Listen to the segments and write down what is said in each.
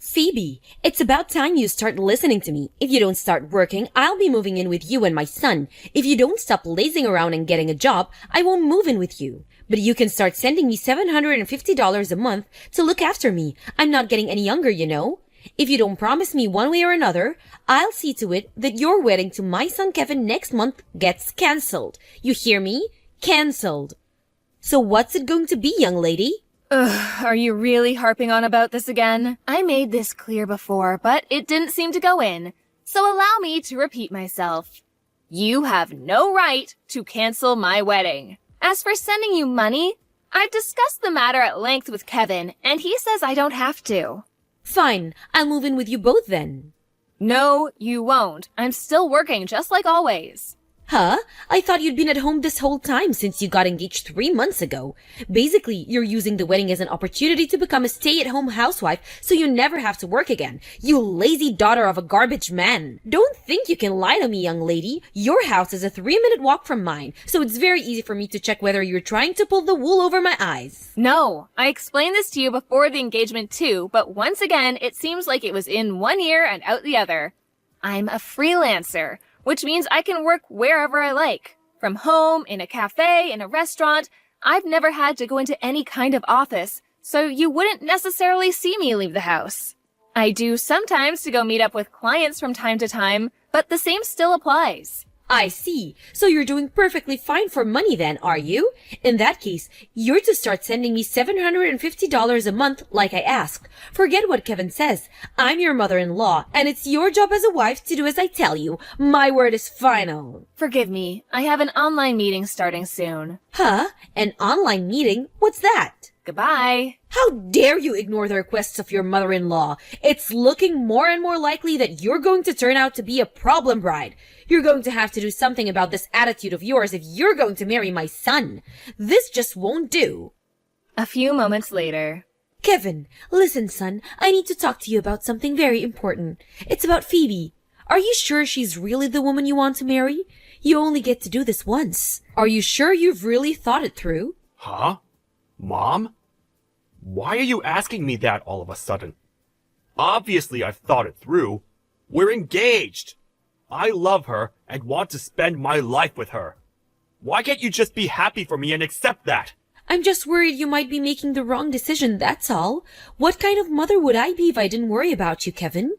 Phoebe, it's about time you start listening to me. If you don't start working, I'll be moving in with you and my son. If you don't stop lazing around and getting a job, I won't move in with you. But you can start sending me $750 a month to look after me. I'm not getting any younger, you know. If you don't promise me one way or another, I'll see to it that your wedding to my son Kevin next month gets cancelled. You hear me? Cancelled. So what's it going to be, young lady? Ugh, are you really harping on about this again? I made this clear before, but it didn't seem to go in. So allow me to repeat myself. You have no right to cancel my wedding. As for sending you money, I've discussed the matter at length with Kevin, and he says I don't have to. Fine, I'll move in with you both then. No, you won't. I'm still working just like always. Huh? I thought you'd been at home this whole time since you got engaged 3 months ago. Basically, you're using the wedding as an opportunity to become a stay-at-home housewife so you never have to work again. You lazy daughter of a garbage man. Don't think you can lie to me, young lady. Your house is a 3-minute walk from mine, so it's very easy for me to check whether you're trying to pull the wool over my eyes. No, I explained this to you before the engagement too, but once again, it seems like it was in one ear and out the other. I'm a freelancer, which means I can work wherever I like. From home, in a cafe, in a restaurant. I've never had to go into any kind of office, so you wouldn't necessarily see me leave the house. I do sometimes to go meet up with clients from time to time, but the same still applies. I see. So you're doing perfectly fine for money then, are you? In that case, you're to start sending me $750 a month like I asked. Forget what Kevin says. I'm your mother-in-law, and it's your job as a wife to do as I tell you. My word is final. Forgive me, I have an online meeting starting soon. Huh? An online meeting? What's that? Goodbye. How dare you ignore the requests of your mother-in-law? It's looking more and more likely that you're going to turn out to be a problem bride. You're going to have to do something about this attitude of yours if you're going to marry my son. This just won't do. A few moments later. Kevin, listen, son. I need to talk to you about something very important. It's about Phoebe. Are you sure she's really the woman you want to marry? You only get to do this once. Are you sure you've really thought it through? Huh? Mom? Why are you asking me that all of a sudden? Obviously I've thought it through. We're engaged. I love her and want to spend my life with her. Why can't you just be happy for me and accept that? I'm just worried you might be making the wrong decision, that's all. What kind of mother would I be if I didn't worry about you, Kevin?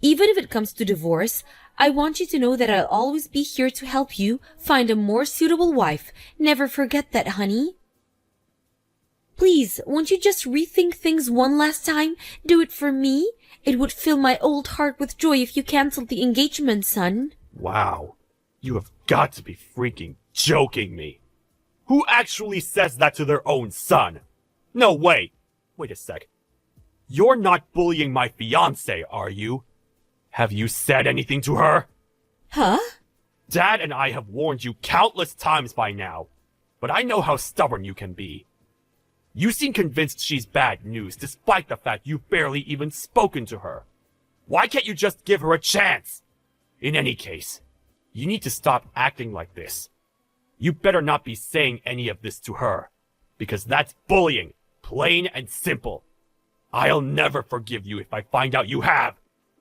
Even if it comes to divorce, I want you to know that I'll always be here to help you find a more suitable wife. Never forget that, honey. Please, won't you just rethink things one last time? Do it for me. It would fill my old heart with joy if you canceled the engagement, son. Wow. You have got to be freaking joking me. Who actually says that to their own son? No, wait. Wait a sec. You're not bullying my fiancé, are you? Have you said anything to her? Huh? Dad and I have warned you countless times by now, but I know how stubborn you can be. You seem convinced she's bad news despite the fact you've barely even spoken to her. Why can't you just give her a chance? In any case, you need to stop acting like this. You better not be saying any of this to her, because that's bullying, plain and simple. I'll never forgive you if I find out you have.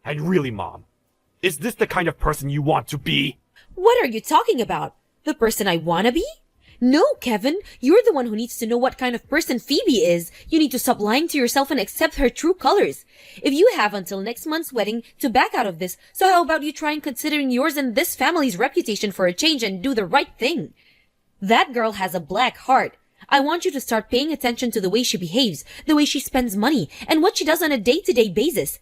And really, Mom, is this the kind of person you want to be? What are you talking about? The person I want to be? No, Kevin, you're the one who needs to know what kind of person Phoebe is. You need to stop lying to yourself and accept her true colors. If you have until next month's wedding to back out of this, so how about you try and considering yours and this family's reputation for a change and do the right thing? That girl has a black heart. I want you to start paying attention to the way she behaves, the way she spends money, and what she does on a day-to-day basis.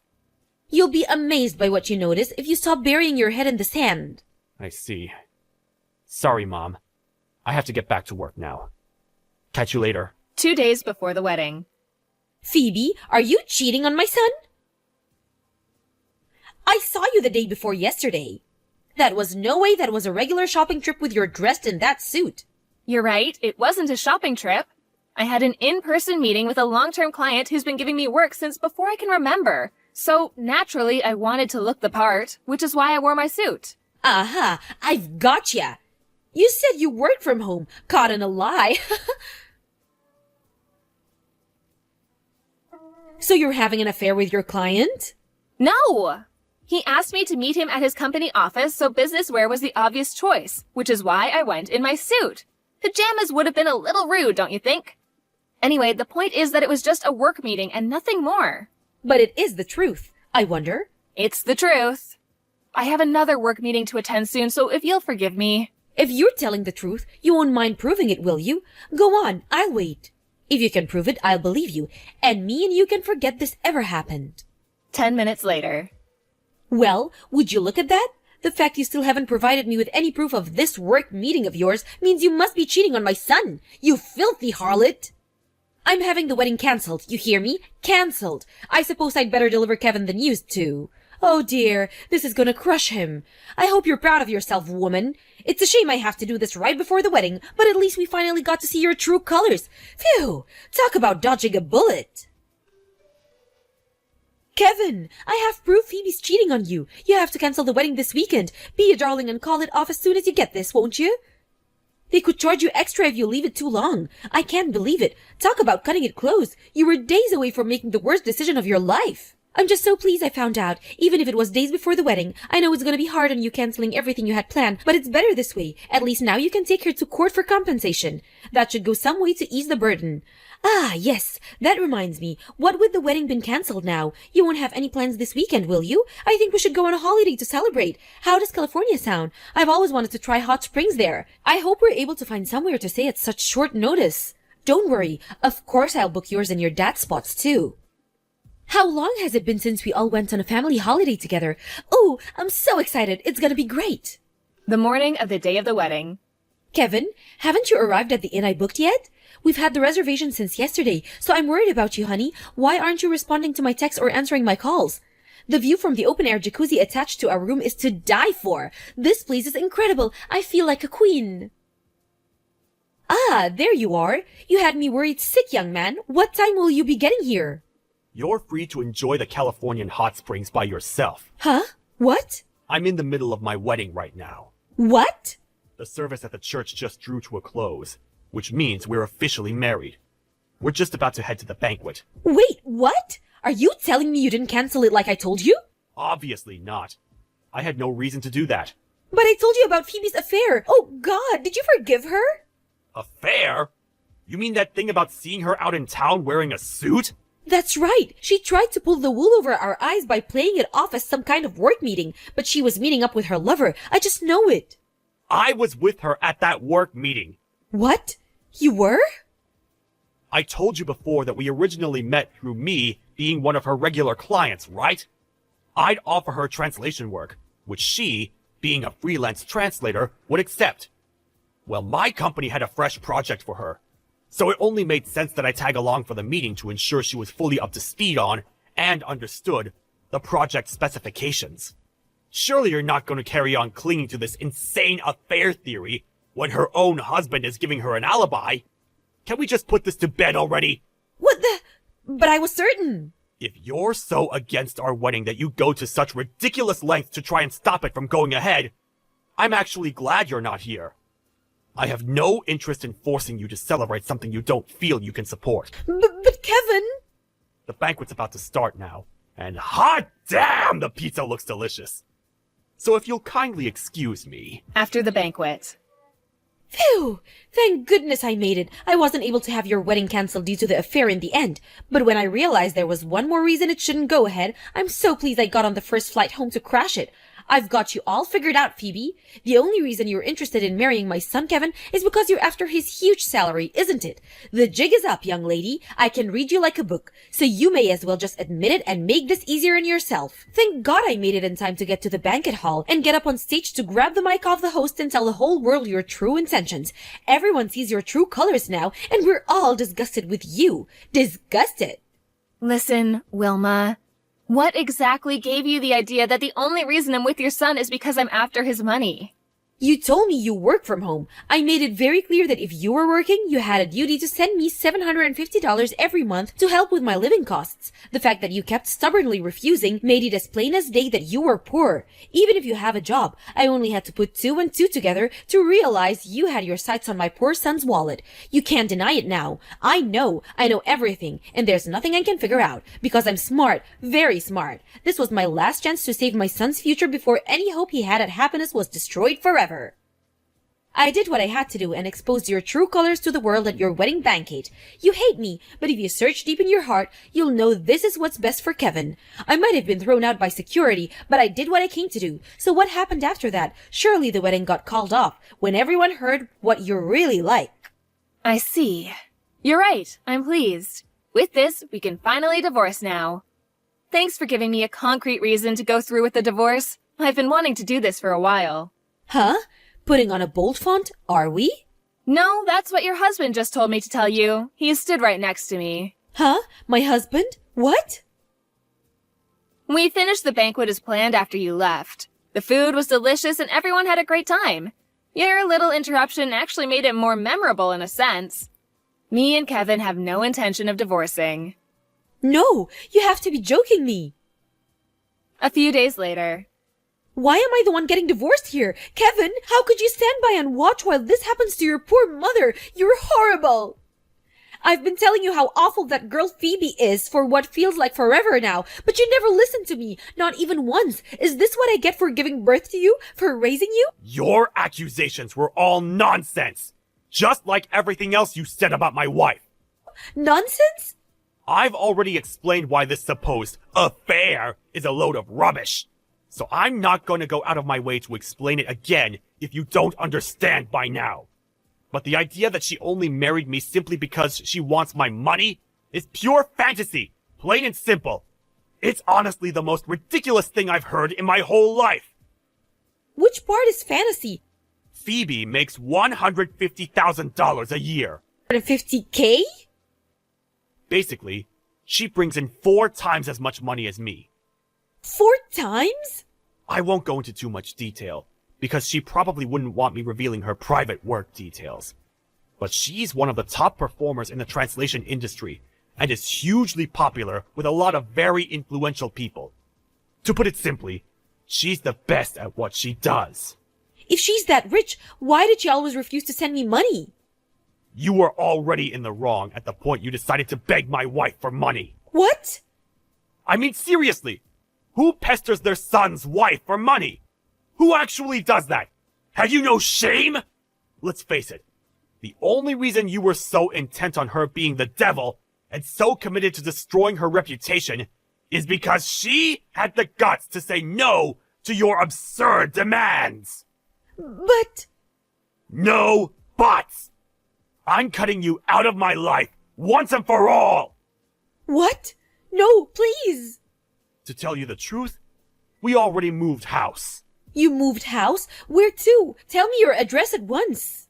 You'll be amazed by what you notice if you stop burying your head in the sand. I see. Sorry, Mom. I have to get back to work now. Catch you later. 2 days before the wedding. Phoebe, are you cheating on my son? I saw you the day before yesterday. That was no way that was a regular shopping trip with you dressed in that suit. You're right, it wasn't a shopping trip. I had an in-person meeting with a long-term client who's been giving me work since before I can remember. So, naturally, I wanted to look the part, which is why I wore my suit. Aha, I've gotcha. You said you worked from home. Caught in a lie. So you're having an affair with your client? No! He asked me to meet him at his company office, so business wear was the obvious choice, which is why I went in my suit. Pajamas would have been a little rude, don't you think? Anyway, the point is that it was just a work meeting and nothing more. But it is the truth. I wonder. It's the truth. I have another work meeting to attend soon, so if you'll forgive me. If you're telling the truth, you won't mind proving it, will you? Go on, I'll wait. If you can prove it, I'll believe you, and me and you can forget this ever happened. 10 minutes later. Well, would you look at that? The fact you still haven't provided me with any proof of this work meeting of yours means you must be cheating on my son, you filthy harlot! I'm having the wedding cancelled, you hear me? Cancelled. I suppose I'd better deliver Kevin the news too. Oh dear, this is gonna crush him. I hope you're proud of yourself, woman. It's a shame I have to do this right before the wedding, but at least we finally got to see your true colors. Phew, talk about dodging a bullet. Kevin, I have proof Phoebe's cheating on you. You have to cancel the wedding this weekend. Be a darling and call it off as soon as you get this, won't you? They could charge you extra if you leave it too long. I can't believe it. Talk about cutting it close. You were days away from making the worst decision of your life. I'm just so pleased I found out. Even if it was days before the wedding, I know it's gonna be hard on you canceling everything you had planned, but it's better this way. At least now you can take her to court for compensation. That should go some way to ease the burden. Ah, yes, that reminds me. What with the wedding been cancelled now? You won't have any plans this weekend, will you? I think we should go on a holiday to celebrate. How does California sound? I've always wanted to try hot springs there. I hope we're able to find somewhere to stay at such short notice. Don't worry. Of course I'll book yours and your dad's spots too. How long has it been since we all went on a family holiday together? Oh, I'm so excited. It's gonna be great. The morning of the day of the wedding. Kevin, haven't you arrived at the inn I booked yet? We've had the reservation since yesterday, so I'm worried about you, honey. Why aren't you responding to my texts or answering my calls? The view from the open-air jacuzzi attached to our room is to die for. This place is incredible. I feel like a queen. Ah, there you are. You had me worried sick, young man. What time will you be getting here? You're free to enjoy the Californian hot springs by yourself. Huh? What? I'm in the middle of my wedding right now. What? The service at the church just drew to a close, which means we're officially married. We're just about to head to the banquet. Wait, what? Are you telling me you didn't cancel it like I told you? Obviously not. I had no reason to do that. But I told you about Phoebe's affair. Oh, God, did you forgive her? Affair? You mean that thing about seeing her out in town wearing a suit? That's right. She tried to pull the wool over our eyes by playing it off as some kind of work meeting, but she was meeting up with her lover. I just know it. I was with her at that work meeting. What? You were? I told you before that we originally met through me being one of her regular clients, right? I'd offer her translation work, which she, being a freelance translator, would accept. Well, my company had a fresh project for her, so it only made sense that I tag along for the meeting to ensure she was fully up to speed on, and understood, the project specifications. Surely you're not going to carry on clinging to this insane affair theory when her own husband is giving her an alibi. Can we just put this to bed already? What the? But I was certain. If you're so against our wedding that you go to such ridiculous lengths to try and stop it from going ahead, I'm actually glad you're not here. I have no interest in forcing you to celebrate something you don't feel you can support. But Kevin... The banquet's about to start now, and hot damn, the pizza looks delicious. So if you'll kindly excuse me... After the banquet. Phew! Thank goodness I made it. I wasn't able to have your wedding cancelled due to the affair in the end. But when I realized there was one more reason it shouldn't go ahead, I'm so pleased I got on the first flight home to crash it. I've got you all figured out, Phoebe. The only reason you're interested in marrying my son, Kevin, is because you're after his huge salary, isn't it? The jig is up, young lady. I can read you like a book, so you may as well just admit it and make this easier on yourself. Thank God I made it in time to get to the banquet hall and get up on stage to grab the mic off the host and tell the whole world your true intentions. Everyone sees your true colors now, and we're all disgusted with you. Disgusted. Listen, Wilma. What exactly gave you the idea that the only reason I'm with your son is because I'm after his money? You told me you work from home. I made it very clear that if you were working, you had a duty to send me $750 every month to help with my living costs. The fact that you kept stubbornly refusing made it as plain as day that you were poor. Even if you have a job, I only had to put two and two together to realize you had your sights on my poor son's wallet. You can't deny it now. I know everything, and there's nothing I can figure out, because I'm smart, very smart. This was my last chance to save my son's future before any hope he had at happiness was destroyed forever. I did what I had to do and exposed your true colors to the world at your wedding banquet. You hate me, but if you search deep in your heart, you'll know this is what's best for Kevin. I might have been thrown out by security, but I did what I came to do. So what happened after that? Surely the wedding got called off when everyone heard what you're really like. I see. You're right. I'm pleased. With this, we can finally divorce now. Thanks for giving me a concrete reason to go through with the divorce. I've been wanting to do this for a while. Huh? Putting on a bold font, are we? No, that's what your husband just told me to tell you. He stood right next to me. Huh? My husband? What? We finished the banquet as planned after you left. The food was delicious and everyone had a great time. Your little interruption actually made it more memorable in a sense. Me and Kevin have no intention of divorcing. No, you have to be joking me. A few days later. Why am I the one getting divorced here? Kevin, how could you stand by and watch while this happens to your poor mother? You're horrible. I've been telling you how awful that girl Phoebe is for what feels like forever now, but you never listened to me, not even once. Is this what I get for giving birth to you, for raising you? Your accusations were all nonsense. Just like everything else you said about my wife. Nonsense? I've already explained why this supposed affair is a load of rubbish. So I'm not going to go out of my way to explain it again if you don't understand by now. But the idea that she only married me simply because she wants my money is pure fantasy, plain and simple. It's honestly the most ridiculous thing I've heard in my whole life. Which part is fantasy? Phoebe makes $150,000 a year. $150K? Basically, she brings in 4 times as much money as me. 4 times? I won't go into too much detail, because she probably wouldn't want me revealing her private work details. But she's one of the top performers in the translation industry, and is hugely popular with a lot of very influential people. To put it simply, she's the best at what she does. If she's that rich, why did she always refuse to send me money? You were already in the wrong at the point you decided to beg my wife for money. What? I mean, seriously. Who pesters their son's wife for money? Who actually does that? Have you no shame? Let's face it. The only reason you were so intent on her being the devil and so committed to destroying her reputation is because she had the guts to say no to your absurd demands. But... No buts. I'm cutting you out of my life once and for all. What? No, please. To tell you the truth, we already moved house. You moved house? Where to? Tell me your address at once.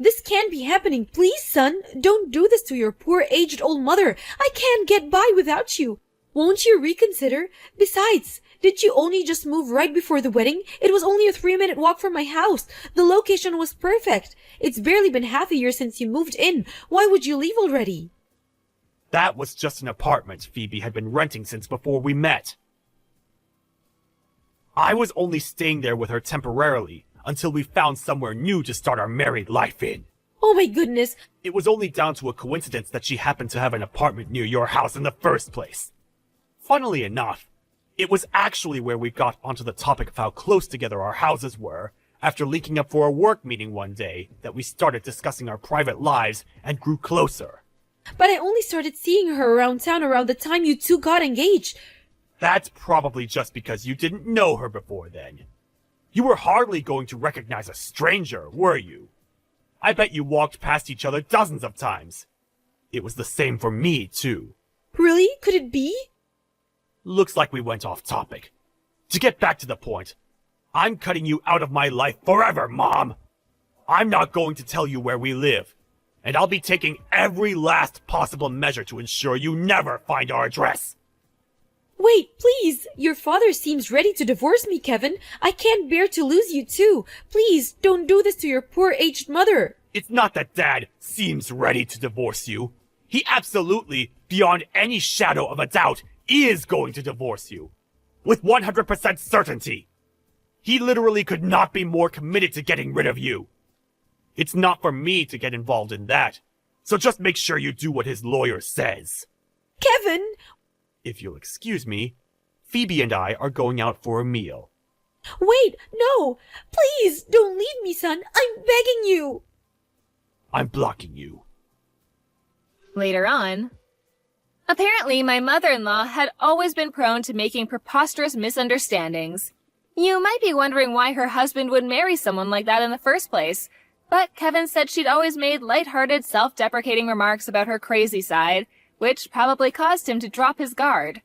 This can't be happening. Please, son, don't do this to your poor aged old mother. I can't get by without you. Won't you reconsider? Besides, did you only just move right before the wedding? It was only a 3-minute walk from my house. The location was perfect. It's barely been half a year since you moved in. Why would you leave already? That was just an apartment Phoebe had been renting since before we met. I was only staying there with her temporarily until we found somewhere new to start our married life in. Oh my goodness. It was only down to a coincidence that she happened to have an apartment near your house in the first place. Funnily enough, it was actually where we got onto the topic of how close together our houses were after linking up for a work meeting one day that we started discussing our private lives and grew closer. But I only started seeing her around town around the time you two got engaged. That's probably just because you didn't know her before then. You were hardly going to recognize a stranger, were you? I bet you walked past each other dozens of times. It was the same for me, too. Really? Could it be? Looks like we went off topic. To get back to the point, I'm cutting you out of my life forever, Mom! I'm not going to tell you where we live, and I'll be taking every last possible measure to ensure you never find our address. Wait. Wait, please! Your father seems ready to divorce me, Kevin. I can't bear to lose you too. Please, don't do this to your poor aged mother. It's not that Dad seems ready to divorce you. He absolutely, beyond any shadow of a doubt, is going to divorce you. With 100% certainty. He literally could not be more committed to getting rid of you. It's not for me to get involved in that. So just make sure you do what his lawyer says. Kevin! If you'll excuse me, Phoebe and I are going out for a meal. Wait, no! Please, don't leave me, son. I'm begging you. I'm blocking you. Later on, apparently my mother-in-law had always been prone to making preposterous misunderstandings. You might be wondering why her husband would marry someone like that in the first place, but Kevin said she'd always made lighthearted, self-deprecating remarks about her crazy side, which probably caused him to drop his guard.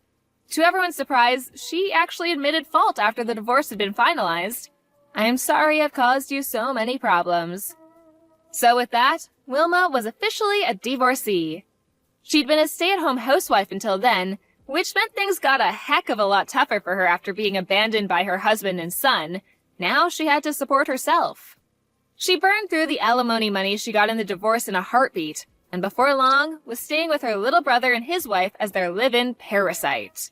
To everyone's surprise, she actually admitted fault after the divorce had been finalized. I'm sorry I've caused you so many problems. So with that, Wilma was officially a divorcee. She'd been a stay-at-home housewife until then, which meant things got a heck of a lot tougher for her after being abandoned by her husband and son. Now she had to support herself. She burned through the alimony money she got in the divorce in a heartbeat, and before long was staying with her little brother and his wife as their live-in parasite.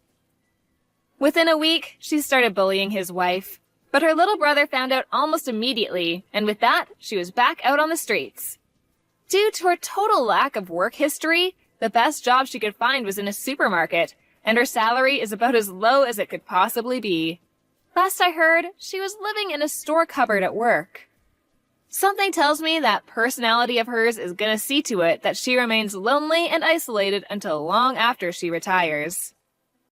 Within a week, she started bullying his wife, but her little brother found out almost immediately, and with that, she was back out on the streets. Due to her total lack of work history, the best job she could find was in a supermarket, and her salary is about as low as it could possibly be. Last I heard, she was living in a store cupboard at work. Something tells me that personality of hers is gonna see to it that she remains lonely and isolated until long after she retires.